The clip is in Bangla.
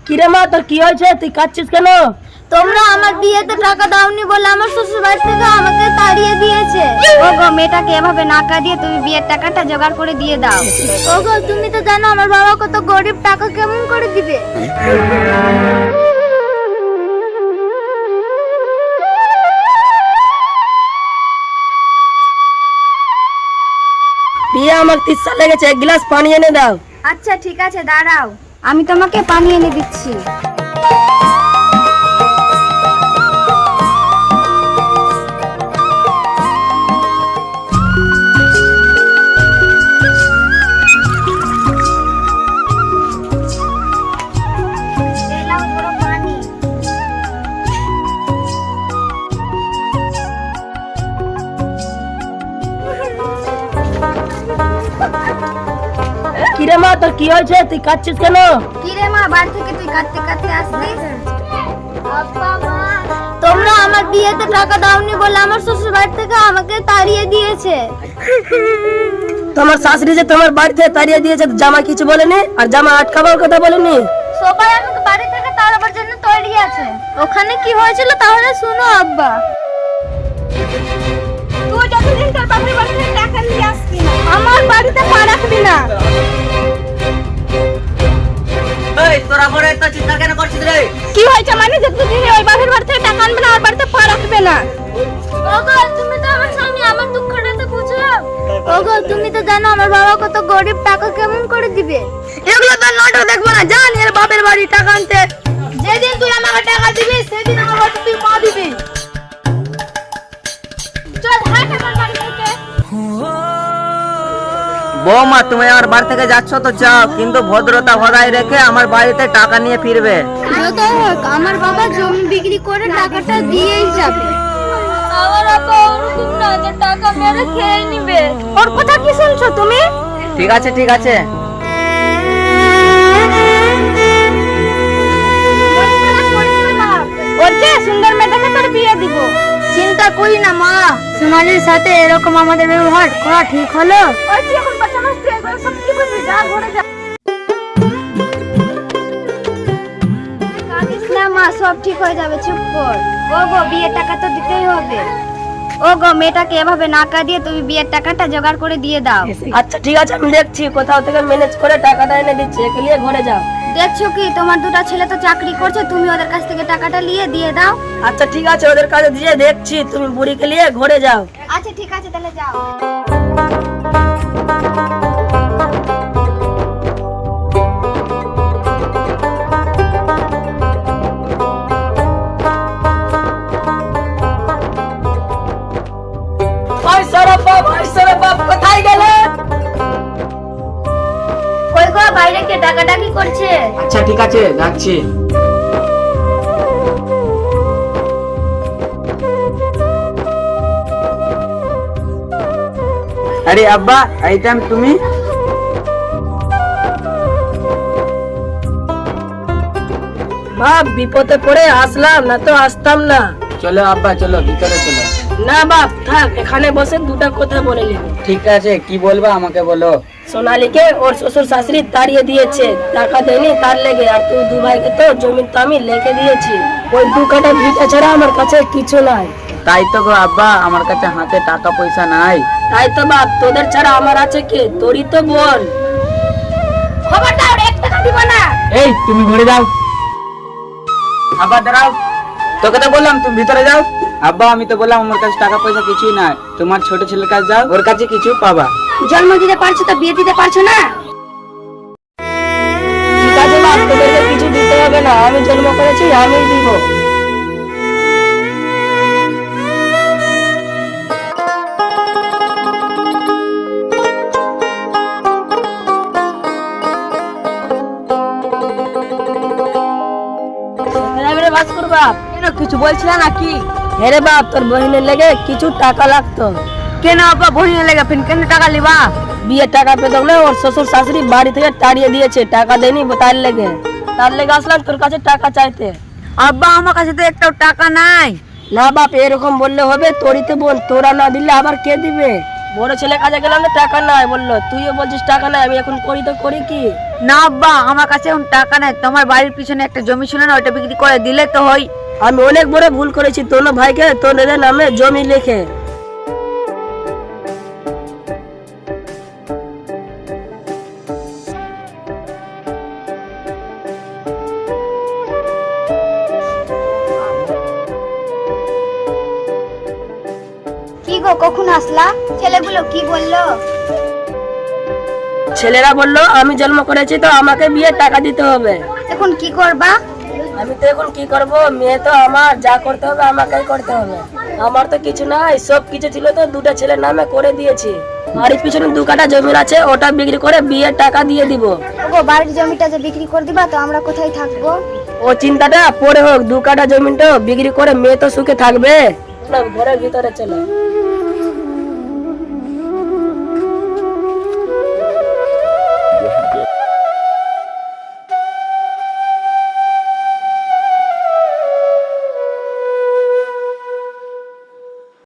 কিরে মা, তোর কি হয়েছে? তুই কাঁদছিস কেন? তোমরা আমার বিয়েতে টাকা দাওনি বলে আমার শ্বশুর বাড়ি থেকে আমাকে তাড়িয়ে দিয়েছে। ওগো, মেয়েটাকে এভাবে না কাঁদিয়ে তুমি বিয়ের টাকাটা জোগাড় করে দিয়ে দাও। ওগো, তুমি তো জানো আমার বাবা কত গরিব, টাকা কেমন করে দিবে? বিয়ে আমার তিস্তা লেগেছে, এক গ্লাস পানি এনে দাও। আচ্ছা ঠিক আছে, দাঁড়াও, আমি তোমাকে পানি এনে দিচ্ছি। এই নাও পুরো পানি। কিরে মা, তোর কি হয়েছে? তুই কাঁদছিস কেন? কি রে মা, বাড়ি থেকে তুই কাঁদতে কাঁদতে আসছিস? আব্বা, মা, তোমরা আমার বিয়েতে টাকা দাওনি বলে আমার শ্বশুর বাড়ি থেকে আমাকে তাড়িয়ে দিয়েছে। তোমার শাশুড়ি যে তোমার বাড়িতে তাড়িয়ে দিয়েছে, জামা কিছু বলেনি? আর জামা আটকাবার কথা বলেনি? সবাই আমাকে বাড়ি থেকে তাড়াবার জন্য তৈরি আছে। ওখানে কি হয়েছিল তাহলে শুনো আব্বা। তুই যতদিন তোর বাপের বাড়ি থেকে টাকা নিয়ে আসবি না, আমার বাড়িতে পা রাখবি না। এই তোরা বড় এত চিন্তা কেন করছিস রে? কি হয়েছে মানে যতদিন ওই বাপের বাড়ি থেকে টাকা আনবে না আর বাড়িতে পা রাখবে না? ওগো, তুমি তো আমার স্বামী, আমার দুঃখটা তো বুঝো। ওগো, তুমি তো জানো আমার বাবা কত গরিব, টাকা কেমন করে দিবে? এগুলো তো নাটক দেখবো না, জান এর বাপের বাড়ি টাকা আনতে। যেদিন তুই আমাকে টাকা দিবি সেদিন আমার বাড়িতে তুই পা দিবি। চল হাট আমার বাড়ি থেকে। বৌমা, তুমি আমার বাড়ি থেকে যাচ্ছ তো যাও, কিন্তু ভদ্রতা বজায় রেখে আমার বাড়িতে টাকা নিয়ে ফিরবে। যত হোক আমার বাবা জমি বিক্রি করে টাকাটা দিয়েই যাবে। আমার আব্বা ওরকম না যে টাকা মেরে খেয়ে নিবে। ওর কথা কি শুনছো তুমি? ঠিক আছে ঠিক আছে। ওর চেয়ে সুন্দর মেয়েটাকে তোর বিয়ে দিব। চিন্তা করি না মা, সোনালির সাথে এরকম আমাদের ব্যবহার করা ঠিক হলো? ওই তুই এখন বাচ্চা মানুষ, তুই একবার সব কি করবি? যা ঘরে যা। কাঁদিস না মা, সব ঠিক হয়ে যাবে, চুপ কর। ওগো, বিয়ের টাকা তো দিতেই হবে। ওগো, মেয়েটাকে এভাবে না কাঁদিয়ে তুমি বিয়ের টাকাটা জোগাড় করে দিয়ে দাও। আচ্ছা ঠিক আছে, আমি দেখছি কোথাও থেকে ম্যানেজ করে টাকাটা এনে দিচ্ছি, একে নিয়ে ঘরে যাও। দেখছো কি, তোমার দুটো ছেলে তো চাকরি করছে, তুমি ওদের কাছ থেকে টাকাটা নিয়ে দিয়ে দাও। আচ্ছা ঠিক আছে, ওদের কাছে দিয়ে দেখছি, তুমি বুড়িকে নিয়ে ঘরে যাও। আচ্ছা ঠিক আছে, তাহলে যাও। ভাই সারা বাপ কোথায় গেলে? কই গো, বাইরে কে ডাকাডাকি করছে? আচ্ছা ঠিক আছে, যাচ্ছি। আরে আব্বা, এই টাইম তুমি? বাপ, বিপদে পড়ে আসলাম, না তো আসতাম না। চলো আব্বা, চলো ভিতরে চলো। না বাপ, থাক, এখানে বসে দুটা কথা বলে নিবি। ঠিক আছে, কি বলবা আমাকে বলো। সোনালীকে ওর শ্বশুর শাশুড়ি তাড়িয়ে দিয়েছে, টাকা দেয়নি তার লেগে। আর তুই দু ভাইকে তো জমি তো আমি লিখে দিয়েছি, ওই দু কাটা ভিটা ছাড়া আমার কাছে কিছু নাই। তাই তো গো আব্বা, আমার কাছে হাতে টাকা পয়সা নাই। তাই তো বাপ, তোদের ছাড়া আমার আছে কে? তোরই তো বল। খবরদার, 1 টাকা দিব না। এই তুমি ঘুরে যাও। আব্বা দাঁড়াও, তোকে তো বললাম তুমি ভিতরে যাও। আব্বা, আমি তো বললাম আমার কাছে টাকা পয়সা কিছুই নাই, তোমার ছোট ছেলের কাছে যাও, ওর কাছে কিছু পাবা। জন্ম দিতে পারছো তো বিয়ে দিতে পারছো না? ঠিক আছে বাপ, তোদেরকে কিছু দিতে হবে না, আমি জন্ম করেছি, আমি দিব। বাপ, কেন, কিছু বলছিল নাকি? হেরে বাপ, তোর বহিনের লেগে কিছু টাকা লাগতো। কেন আব্বা, বহিনের লেগে ফিন কেন টাকা লিবা? বিয়ের টাকা পেতে হলে ওর শ্বশুর শাশুড়ি বাড়ি থেকে তাড়িয়ে দিয়েছে, টাকা দেয়নি তার লেগে আসলাম তোর কাছে টাকা চাইতে। আব্বা, আমার কাছে তো একটাও টাকা নাই। না বাপ, এরকম বললে হবে? তোরই তো বোন, তোরা না দিলে আবার কে দিবে? বড় ছেলে কাজে গেলাম তো টাকা নাই বললো, তুইও বলছিস টাকা নাই, আমি এখন করি তো করি কি? না আব্বা, আমার কাছে এখন টাকা নেই। তোমার বাড়ির পিছনে একটা জমি ছিল না, ওইটা বিক্রি করে দিলে তো হয়। আমি অনেক বড় ভুল করেছি, তোর ভাইকে তোর নামে জমি লিখে। কি গো, কখন আসলা? ছেলেগুলো কি বললো? ছেলেরা বললো আমি জন্ম করেছি তো আমাকে বিয়ের টাকা দিতে হবে। এখন কি করবা? আমি তো এখন কি করব, মেয়ে তো আমার, যা করতে হবে আমাকেই করতে হবে। আমার তো কিছু নাই, সব কিছু ছিল তো দুটো ছেলের নামে করে দিয়েছি। বাড়ির পিছনে 2 কাঠা জমি আছে, ওটা বিক্রি করে বিয়ের টাকা দিয়ে দিব। ওগো, বাড়ির জমিটা যে বিক্রি করে দিবা তো আমরা কোথায় থাকবো? ও চিন্তাটা পরে হোক, 2 কাঠা জমিটা বিক্রি করে মেয়ে তো সুখে থাকবে। না, ঘরের ভিতরে চলো।